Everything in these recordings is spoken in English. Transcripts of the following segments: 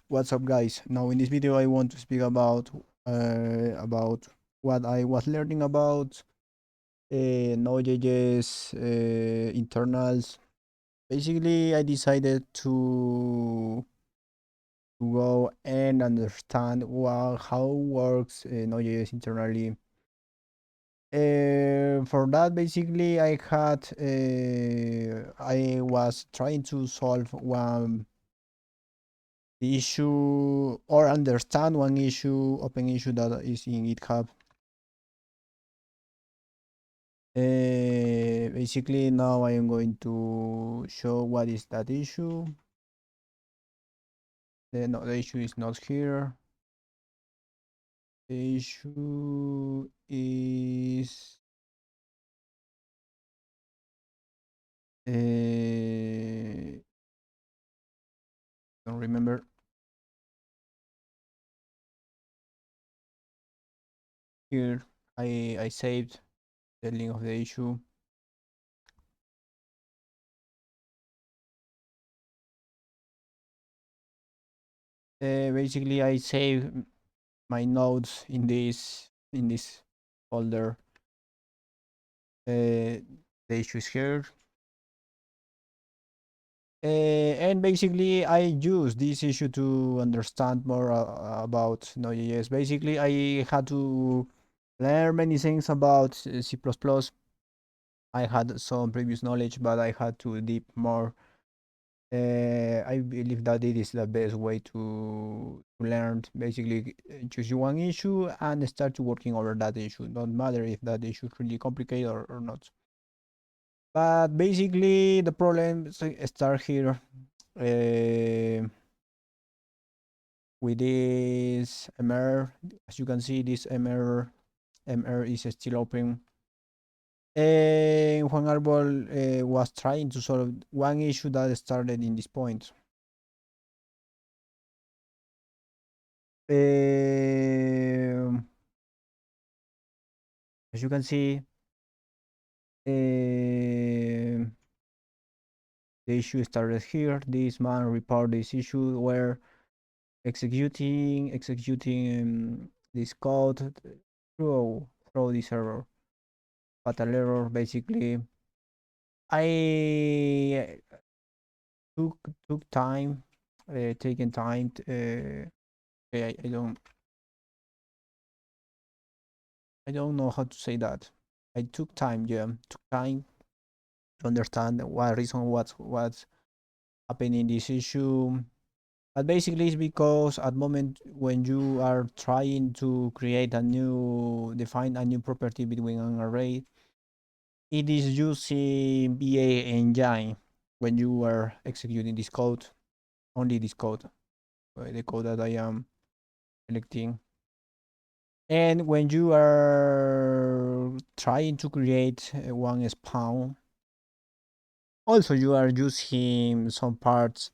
What's up, guys? Now in this video I want to speak about what I was learning about Node.js internals. Basically, I decided to go and understand how works Node.js internally. For that, basically, I was trying to solve one the issue or understand one issue, open issue that is in GitHub. Basically, now I am going to show what is that issue. No, the issue is not here. The issue is don't remember. Here I saved the link of the issue. Basically, I save my notes in this folder. The issue is here. And basically, I use this issue to understand more about Node.js. Basically, I had to learn many things about C++. I had some previous knowledge, but I had to deep more. I believe that it is the best way to learn. Basically, choose one issue and start working over that issue. Don't matter if that issue is really complicated or not. But basically, the problem start here. With this MR, as you can see, this MR is still open. Juan Arbol was trying to solve one issue that started in this point. As you can see, the issue started here. This man reported this issue where executing this code throw this error, fatal error. Basically, I took time, taking time. Okay, I don't know how to say that. I took time, yeah, took time to understand what reason what's happening in this issue. But basically, it's because at moment when you are trying to define a new property between an array, it is using VA engine when you are executing this code, only this code, the code that I am selecting. And when you are trying to create one spawn, also you are using some parts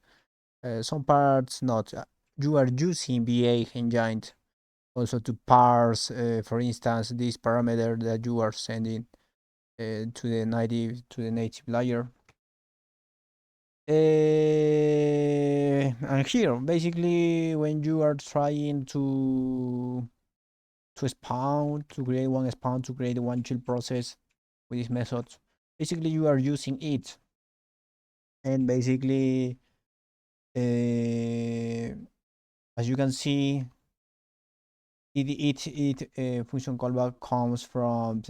not. You are using VA engine also to parse, for instance, this parameter that you are sending to the native layer. And here, basically, when you are trying to spawn, to create one spawn, to create one child process with this method, basically you are using it. And basically, as you can see, it function callback comes from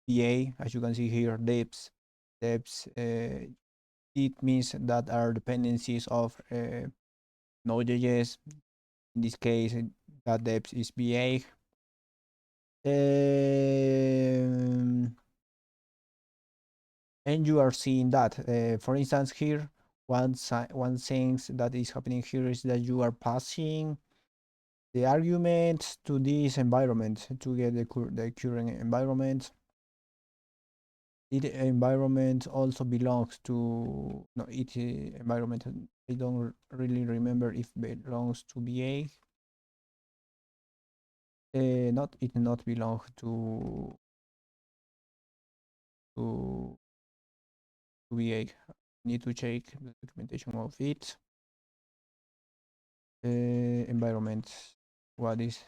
VA. As you can see here, deps. It means that are dependencies of Node.js. In this case, that deps is VA. And you are seeing that. For instance, here, one thing that is happening here is that you are passing the argument to this environment to get the current environment. It environment also belongs to no it environment. I don't really remember if belongs to VA. Not it not belong to VA. Need to check the documentation of it. environment. What is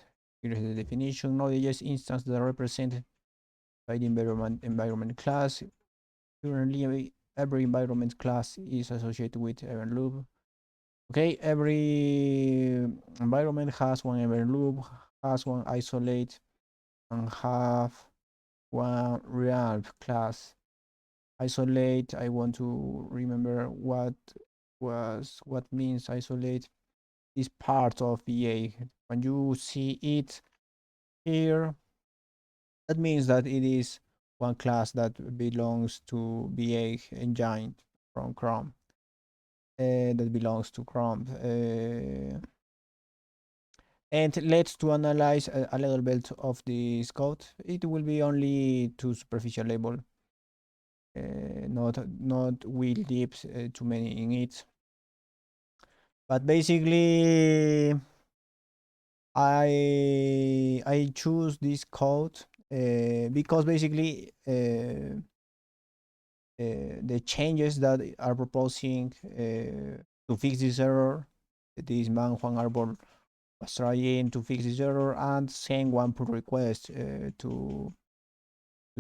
here is the definition. Node.js instance that are represented by the environment class. Currently, every environment class is associated with event loop. Okay, every environment has one event loop, has one isolate, and have one Realm class. Isolate, I want to remember what means isolate is part of VA. When you see it here, that means that it is one class that belongs to VA engine from Chrome. That belongs to Chrome. And let's to analyze a little bit of this code. It will be only to superficial level, not will deep too many in it. But basically, I choose this code because basically the changes that are proposing to fix this error. This man Juan Arbor was trying to fix this error and send one pull request to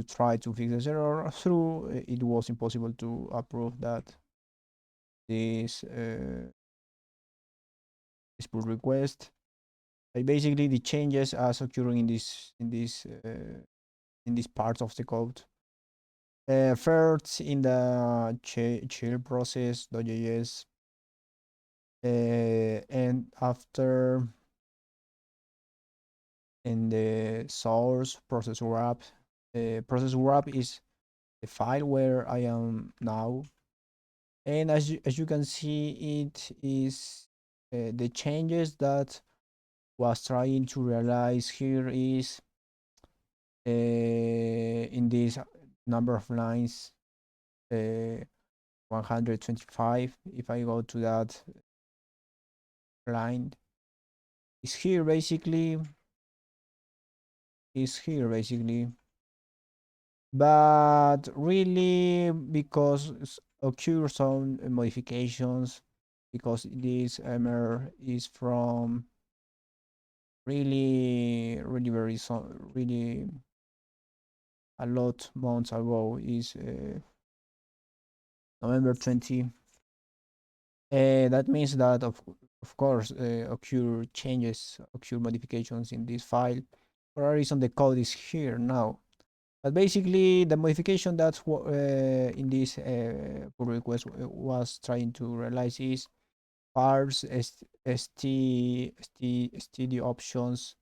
try to fix this error. Through it was impossible to approve that this pull request. Basically, the changes as occurring in this part of the code. First, in the chill process.js, and after in the source process wrap. Process wrap is the file where I am now, and as you can see, it is the changes that was trying to realize here is in this number of lines 125. If I go to that line, is here basically, but really because occur some modifications, because this error is from really very really a lot months ago, is November 20. That means that of course occur changes, occur modifications in this file. For a reason the code is here now. But basically, the modification that's in this pull request was trying to realize is parse std options.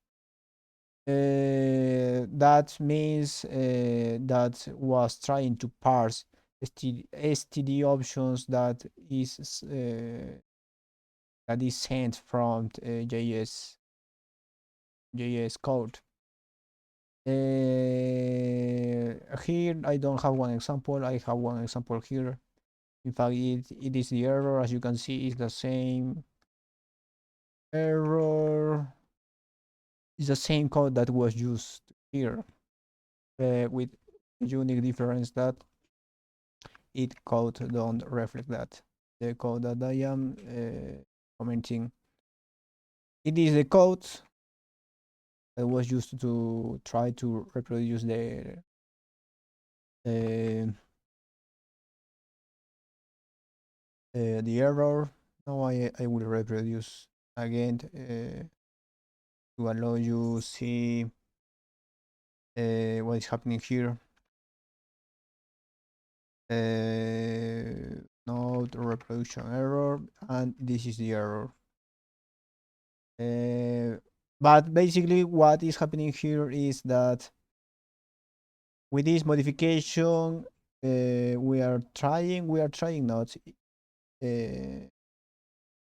That means that was trying to parse std options that is sent from JS code. Here I don't have one example. I have one example here. In fact, it is the error. As you can see, it's the same error. It's the same code that was used here, with the unique difference that it code don't reflect that. The code that I am commenting, it is the code that was used to try to reproduce the error. Now I will reproduce again to allow you see what is happening here. Node reproduction error, and this is the error. But basically what is happening here is that with this modification we are trying not Van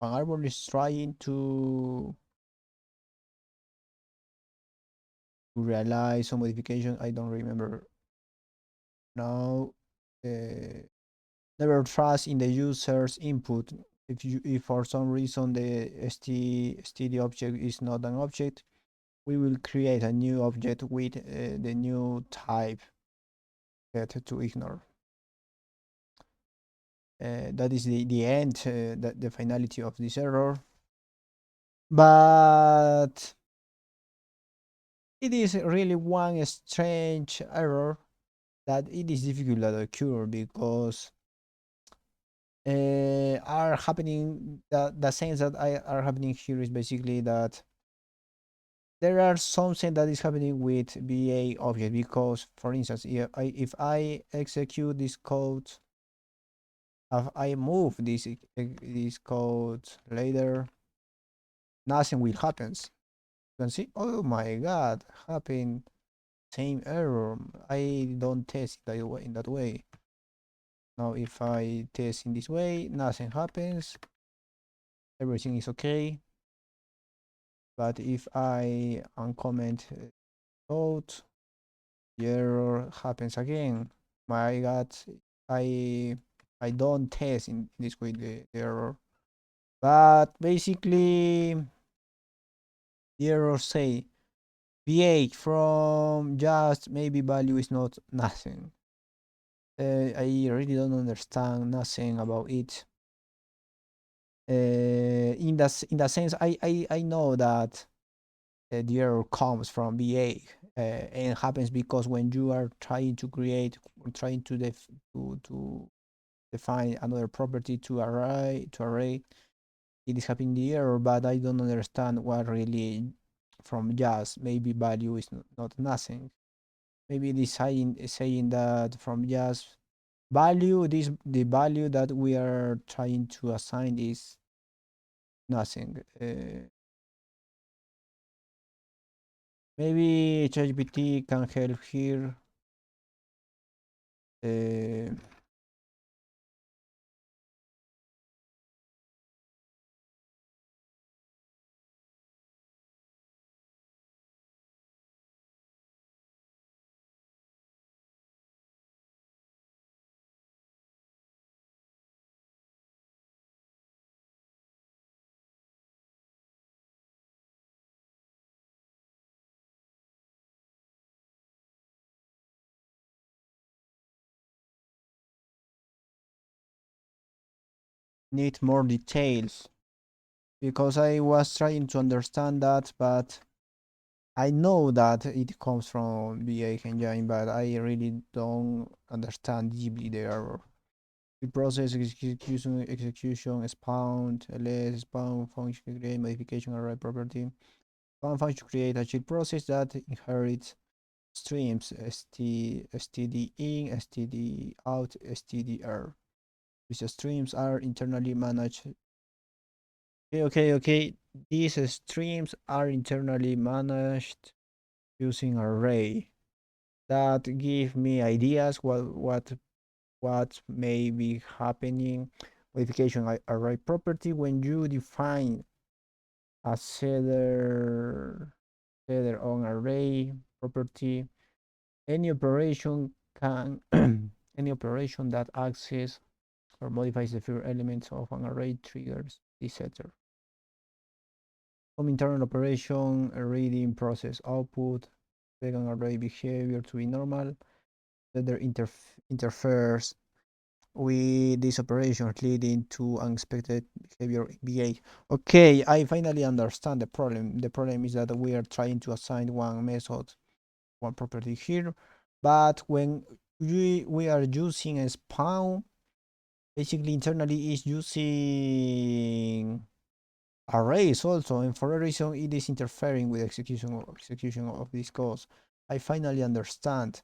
Arbor is trying to realize some modification. I don't remember now. Never trust in the user's input. If for some reason the std object is not an object, we will create a new object with the new type set to ignore. That is the end, the finality of this error. But it is really one strange error that it is difficult to occur because are happening the things that are happening here is basically that there are something that is happening with VA object because for instance if I execute this code if I move this code later nothing will happen. You can see, oh my god, happened same error. I don't test that way in that way. Now if I test in this way, nothing happens. Everything is okay. But if I uncomment code, the error happens again. My god, I I don't test in this way the error. But basically the error say V8 from just maybe value is not nothing. I really don't understand nothing about it. In the sense, I know that the error comes from VA and happens because when you are trying to create, trying to to define another property to array, it is happening the error. But I don't understand what really from just maybe value is not nothing. Maybe saying that from just value the value that we are trying to assign is nothing. Maybe ChatGPT can help here. uh, need more details because I was trying to understand that, but I know that it comes from VA engine, but I really don't understand deeply the error. The process execution spawn ls spawn function create modification array property. Spawn function create a child process that inherits streams std in, std out, stdr. These streams are internally managed. Okay. These streams are internally managed using array that give me ideas what may be happening. Modification array property when you define a setter on array property. Any operation can any operation that access or modifies the few elements of an array triggers the setter. Some internal operation, a reading process output, second array behavior to be normal, setter interferes with this operation leading to unexpected behavior VA. Okay, I finally understand the problem. The problem is that we are trying to assign one method, one property here, but when we are using a spawn, basically internally is using arrays also, and for a reason it is interfering with execution of this code. I finally understand.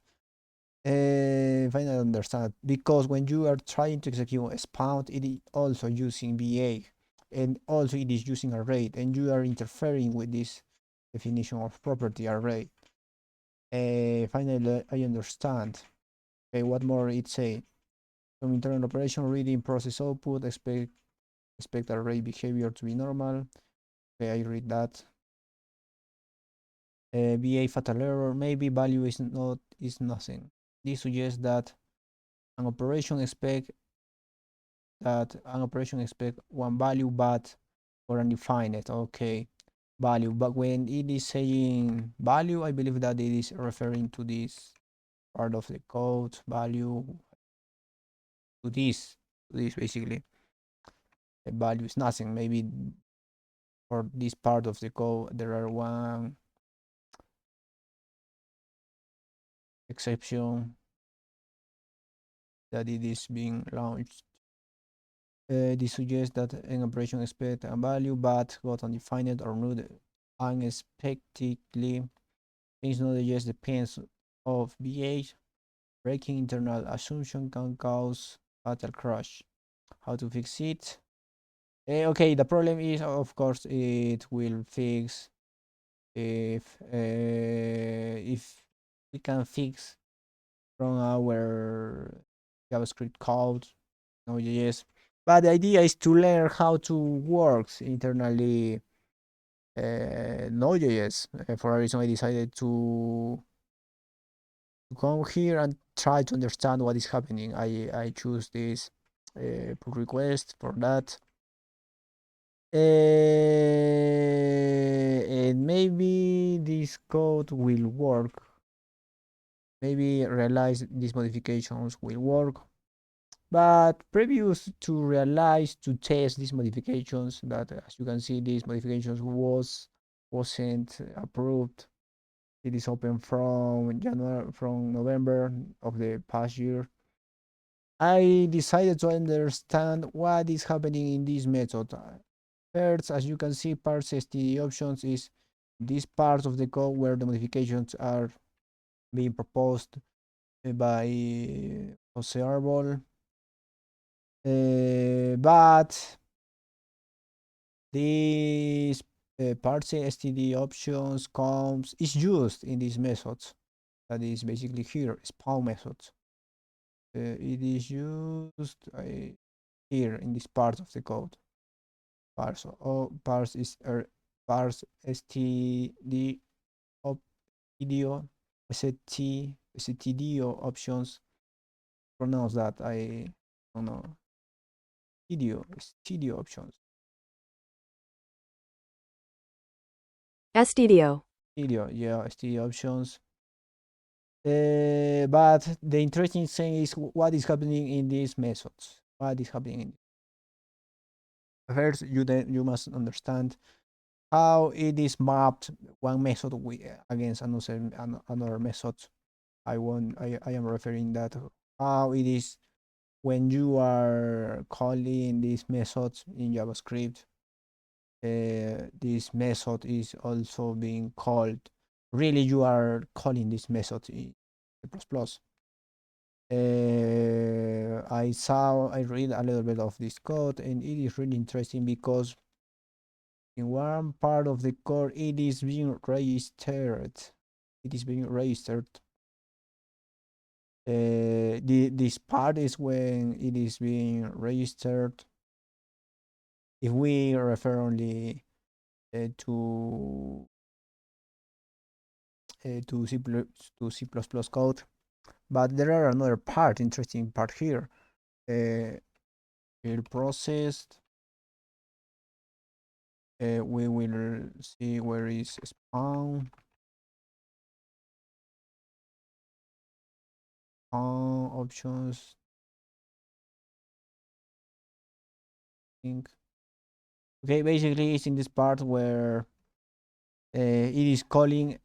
Finally understand because when you are trying to execute a spawn, it is also using VA, and also it is using array, and you are interfering with this definition of property array. Finally, I understand. Okay, what more it say? From internal operation, reading process output, expect array behavior to be normal. Okay, I read that. VA fatal error, maybe value is nothing. This suggests that an operation expect one value but for undefined. Okay, value. But when it is saying value, I believe that it is referring to this part of the code value to this basically. The value is nothing. Maybe for this part of the code, there are one exception that it is being launched. This suggests that an operation expects a value but got undefined or not unexpectedly. Things Node.js depends of BH. Breaking internal assumption can cause fatal crash. How to fix it? Okay, the problem is, of course, it will fix if we can fix from our JavaScript code, Node.js. But the idea is to learn how to work internally Node.js. For a reason, I decided to come here and try to understand what is happening. I choose this pull request for that. And maybe this code will work. Maybe realize these modifications will work. But previous to realize to test these modifications, that as you can see, these modifications wasn't approved. It is open from November of the past year. I decided to understand what is happening in this method. First, as you can see, parse std options is this part of the code where the modifications are being proposed by Jose Arbol. But this parse std options is used in these methods. That is basically here, spawn methods. It is used here in this part of the code. Parse parse std video stdio options. Pronounce that, I don't know. Studio options. SDDO. Studio, yeah, studio options. But the interesting thing is what is happening in these methods. What is happening in first, you must understand how it is mapped one method against another method. I am referring that how it is when you are calling these methods in JavaScript. This method is also being called. Really, you are calling this method in C++. I read a little bit of this code, and it is really interesting because in one part of the code it is being registered. It is being registered. This part is when it is being registered. If we refer only to C++ code, but there are another part, interesting part here. Here processed. We will see where is spawn. Options. Okay, basically it's in this part where it is calling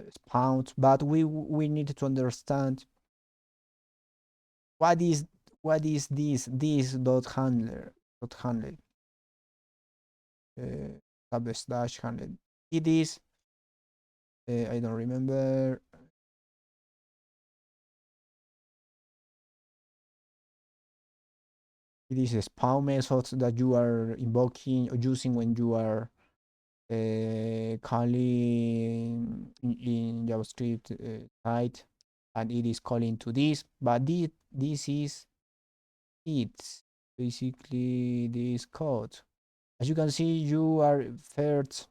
spawns, but we need to understand what is this dot handler / handler. It is I don't remember. It is a spawn method that you are invoking or using when you are calling in JavaScript site, and it is calling to this. But this is it. Basically, this code. As you can see, you are first.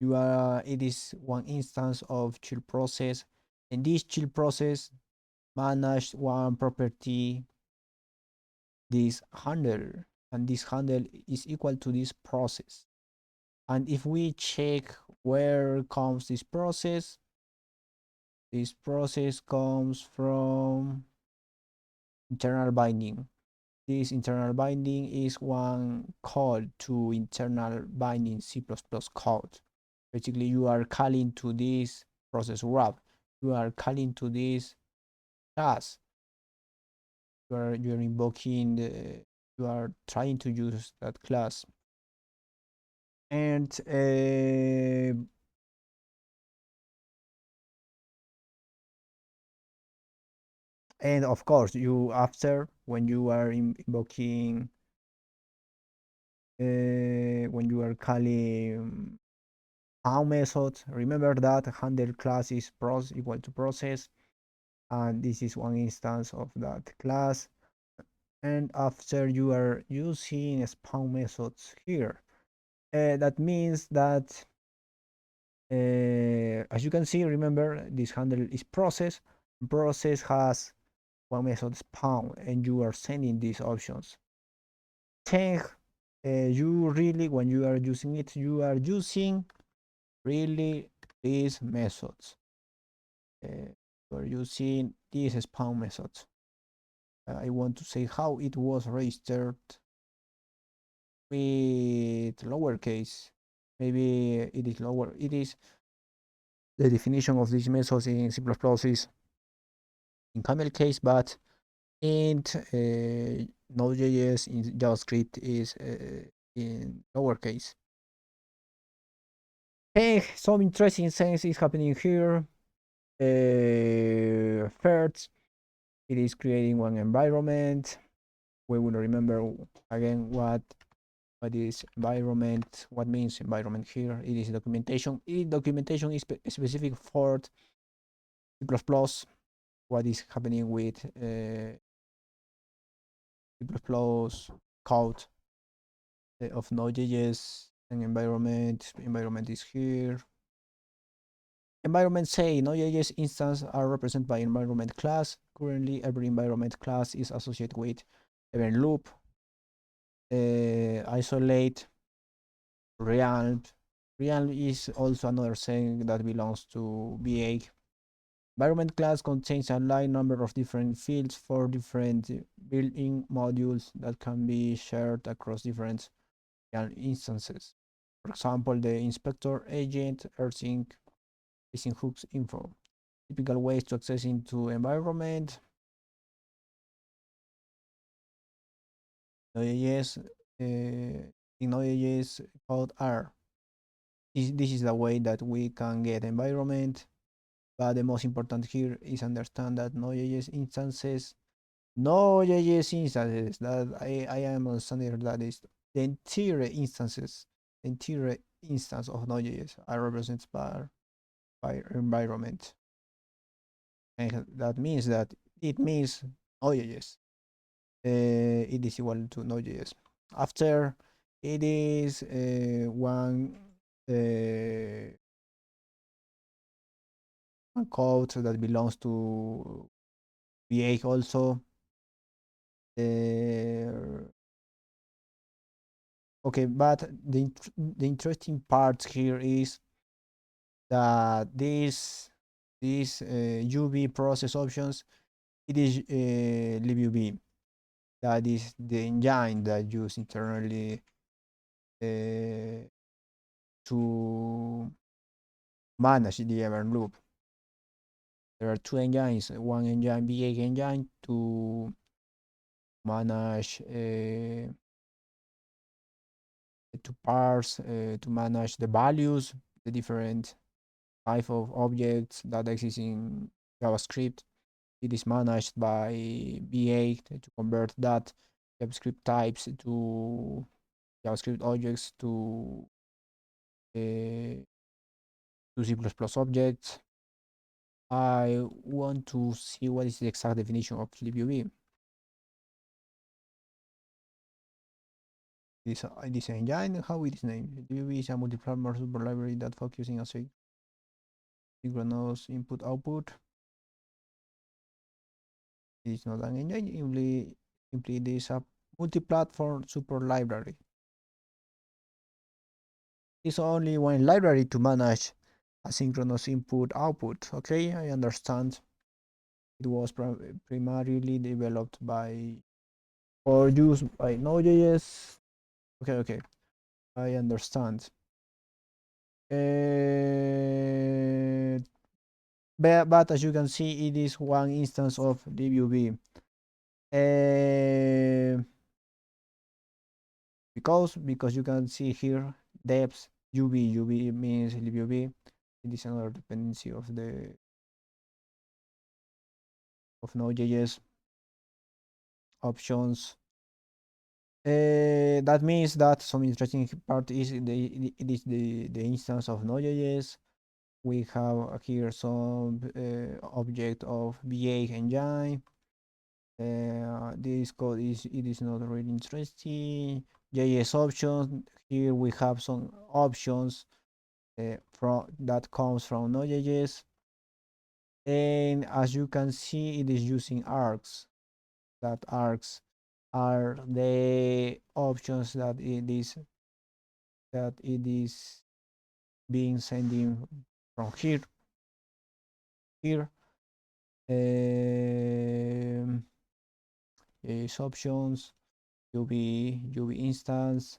It is one instance of chill process, and this chill process managed one property, this handler, and this handle is equal to this process. And if we check where comes this process comes from internal binding. This internal binding is one call to internal binding C++ code. Basically, you are calling to this process graph. You are calling to this class. You're invoking you are trying to use that class. And of course, you after when you are invoking when you are calling how method, remember that handle class is equal to process, and this is one instance of that class. And after you are using spawn methods here, that means that as you can see, remember this handle is process. Process has one method spawn, and you are sending these options. Then you really, when you are using it, you are using really these methods. You are using these spawn methods. I want to say how it was registered with lowercase. Maybe it is lower. It is the definition of these methods in C++ is in camel case, but in Node.js in JavaScript is in lowercase. Hey, some interesting things is happening here. First, it is creating one environment. We will remember again what is environment, what means environment here. It is documentation. Documentation is specific for C++, what is happening with C++ code of Node.js and environment. Environment is here. Environment say Node.js instances are represented by environment class. Currently, every environment class is associated with event loop, isolate, realm. Realm is also another thing that belongs to VA. Environment class contains a large number of different fields for different built-in modules that can be shared across different instances. For example, the inspector agent, rsync, async hooks info. Typical ways to access into environment. Node.js, in Node.js code R. This is the way that we can get environment. But the most important here is understand that Node.js instances, that I am understanding that is the entire instances, the entire instance of Node.js are represented by environment. And that means that it means Node.js. It is equal to Node.js. After it is one code that belongs to V8 also. Okay, but the interesting part here is that this UV process options, it is libuv. That is the engine that used internally to manage the event loop. There are two engines, one engine, V8 engine, to manage, to parse, to manage the values, the different type of objects that exist in JavaScript. It is managed by V8 to convert that JavaScript types to JavaScript objects to C++ objects. I want to see what is the exact definition of libuv. This engine, how it is named. libuv is a multi-platform super library that focuses on synchronous input-output. It is not an engine, simply it is a multi-platform super library. It's only one library to manage asynchronous input-output. Okay, I understand. It was primarily developed by or used by Node.js. Okay, okay, I understand. Uh, but as you can see, it is one instance of libUV. Because you can see here depth UV means libUV. It is another dependency of Node.js options. That means that some interesting part is it is the instance of Node.js. We have here some object of V8 engine. This code is not really interesting. JS options. Here we have some options from that comes from Node.js, and as you can see, it is using arcs. That arcs are the options that it is being sending from here. Is options UV instance.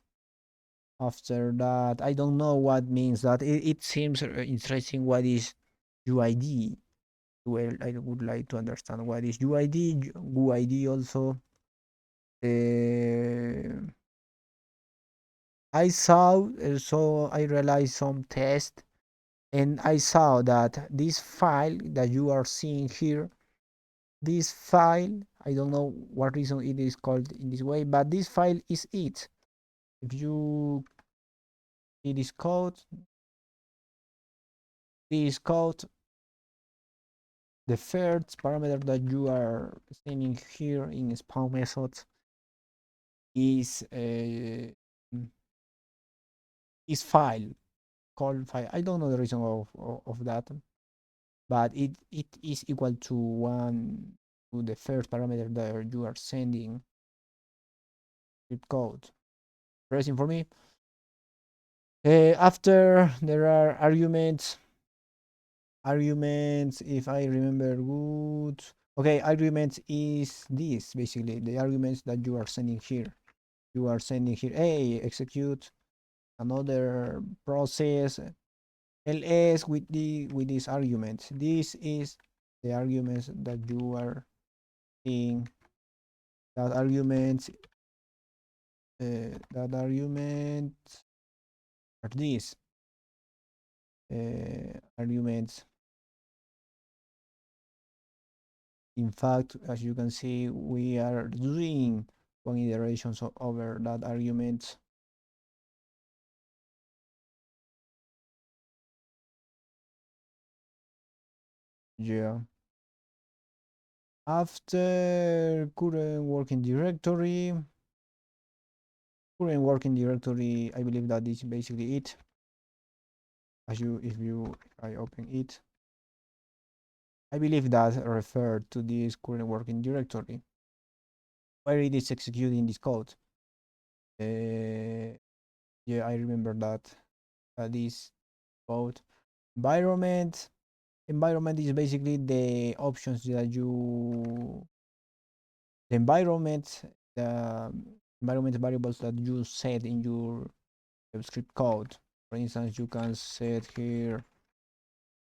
After that, I don't know what means that. It seems interesting. What is UID? Well, I would like to understand what is UID. UID also. Uh, I saw, so I realized some test, and I saw that this file that you are seeing here, this file, I don't know what reason it is called in this way, but this file is it. If you, it is code, this code, the first parameter that you are seeing here in spawn methods is file, called file. I don't know the reason of that, but it is equal to one to the first parameter that you are sending script code. Pressing for me. After there are arguments, if I remember good. Okay, arguments is this basically the arguments that you are sending here. You are sending here, hey, execute another process ls with this argument. This is the arguments that you are seeing. That arguments are these arguments. In fact, as you can see, we are doing one iteration over that argument. Yeah. After current working directory, I believe that is basically it. If I open it, I believe that referred to this current working directory where it is executing this code. Yeah, I remember that this code. Environment is basically the options that the environment the environment variables that you set in your script code. For instance, you can set here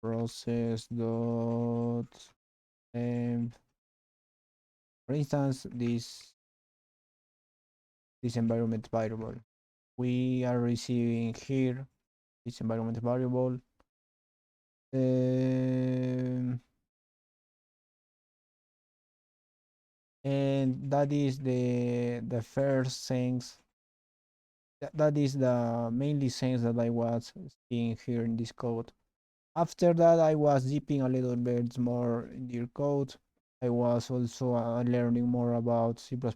process dot temp. For instance, this environment variable. We are receiving here this environment variable. And that is the first things that is the mainly things that I was seeing here in this code. After that, I was dipping a little bit more in your code. I was also learning more about C++. But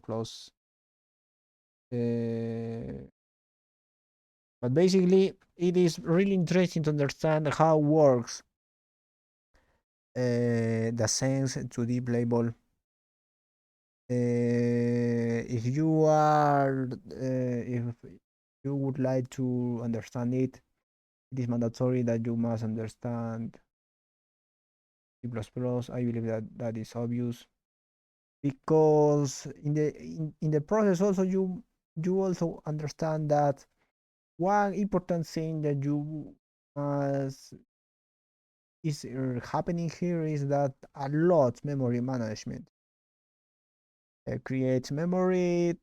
basically, it is really interesting to understand how works the sense to deep label. If you are, if you would like to understand it, it is mandatory that you must understand C++. I believe that is obvious. because in the process also you also understand that one important thing that you is happening here is that a lot memory management create memory,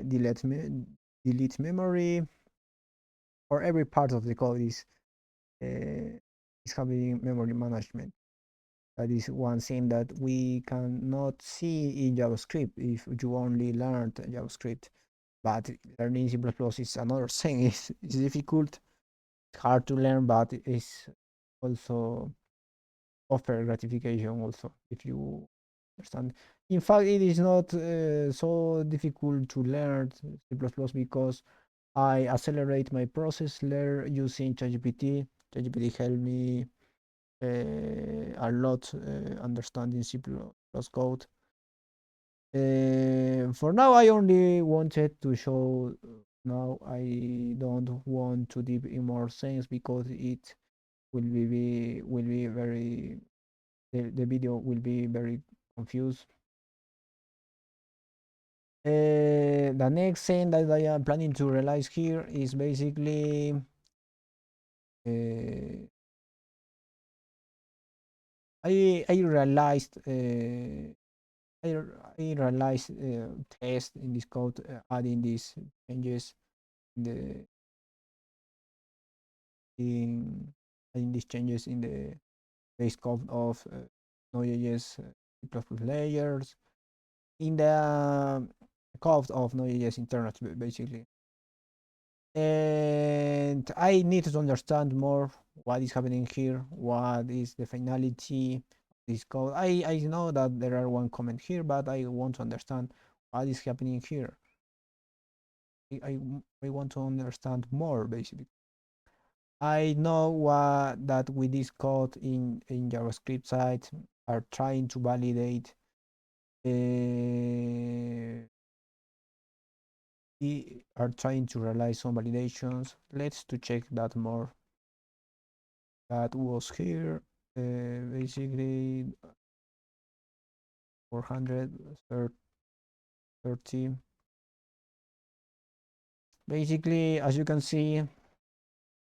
delete memory, or every part of the code is having memory management. That is one thing that we cannot see in JavaScript if you only learned JavaScript. But learning C++ is another thing. It's difficult, it's hard to learn, but it's also offer gratification also if you understand. In fact, it is not so difficult to learn C++ because I accelerate my process learn using ChatGPT. ChatGPT helped me a lot understanding C++ code. For now, I only wanted to show. Now I don't want to deep in more things because it will be very the video will be very confused. The next thing that I am planning to realize here is basically I realized I realized test in this code adding these changes in the in adding these changes in the base code of Node.js C++ layers in the code of Node.js internal basically. And I need to understand more what is happening here, what is the finality of this code. I know that there are one comment here, but I want to understand what is happening here. I want to understand more basically. I know what that with this code in JavaScript side are trying to validate are trying to realize some validations. Let's to check that more. That was here basically 430. Basically, as you can see,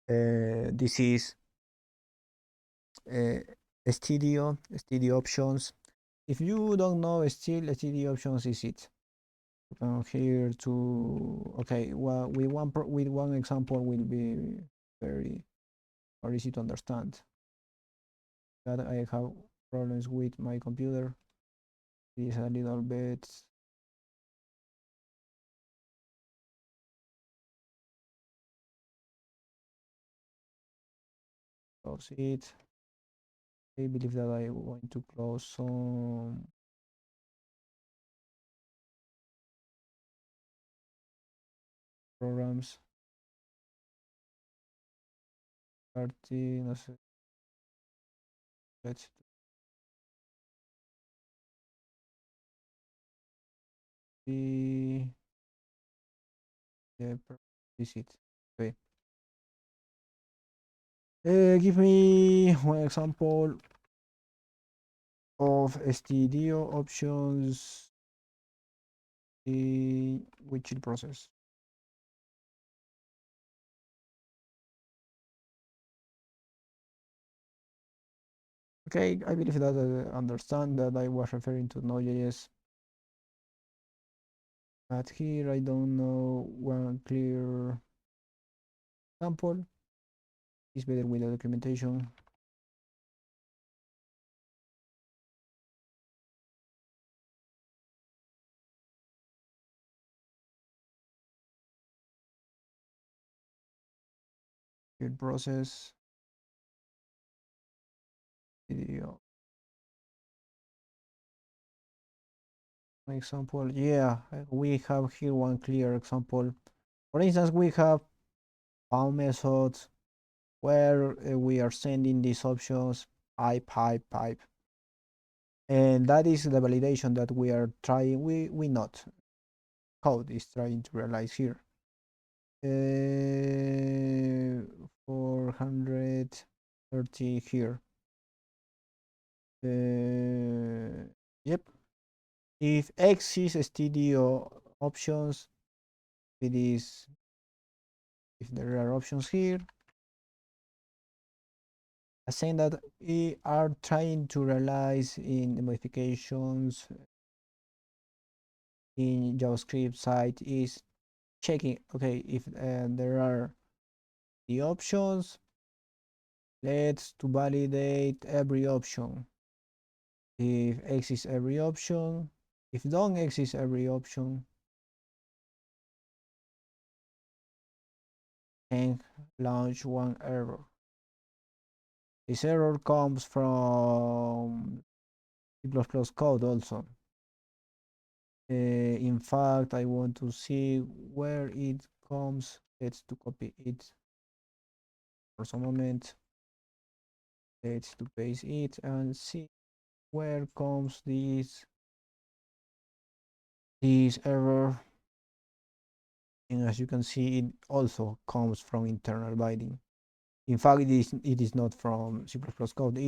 this is uh, std options. If you don't know still std options is it here to okay, well with one example will be very easy to understand that I have problems with my computer. It is a little bit close it. I believe that I want to close some programs. 30, no sé. Let's see. Yeah, visit. Okay. Give me one example of studio options in which process. Okay, I believe that I understand that I was referring to Node.js. But here I don't know one clear example. It's better with the documentation. Build process. Video. Example. Yeah, we have here one clear example. For instance, we have found methods where we are sending these options pipe, and that is the validation that we are trying. We not code is trying to realize here. 430 here. Yep. If exists stdio options, it is if there are options here. A saying that we are trying to realize in the modifications in JavaScript site is checking, okay, if there are the options, let's to validate every option. If exists every option, if don't exist every option, and launch one error. This error comes from C++ code also. In fact, I want to see where it comes. Let's to copy it for some moment. Let's to paste it and see where comes this error. And as you can see, it also comes from internal binding. In fact, it is not from C++ code.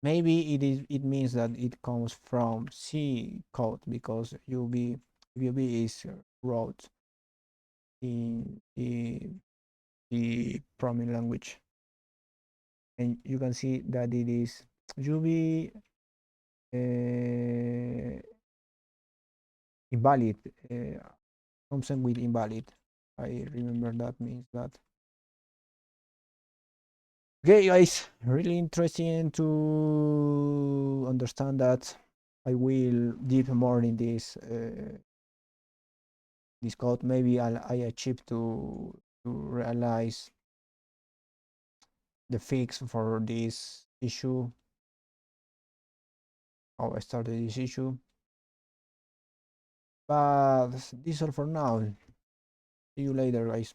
Maybe it means that it comes from C code because UB is wrote in the programming language, and you can see that it is UB invalid, something with invalid. I remember that means that. Okay, guys, really interesting to understand that. I will deep more in this code. Maybe I achieve to realize the fix for this issue. How I started this issue. But this is all for now. See you later, guys.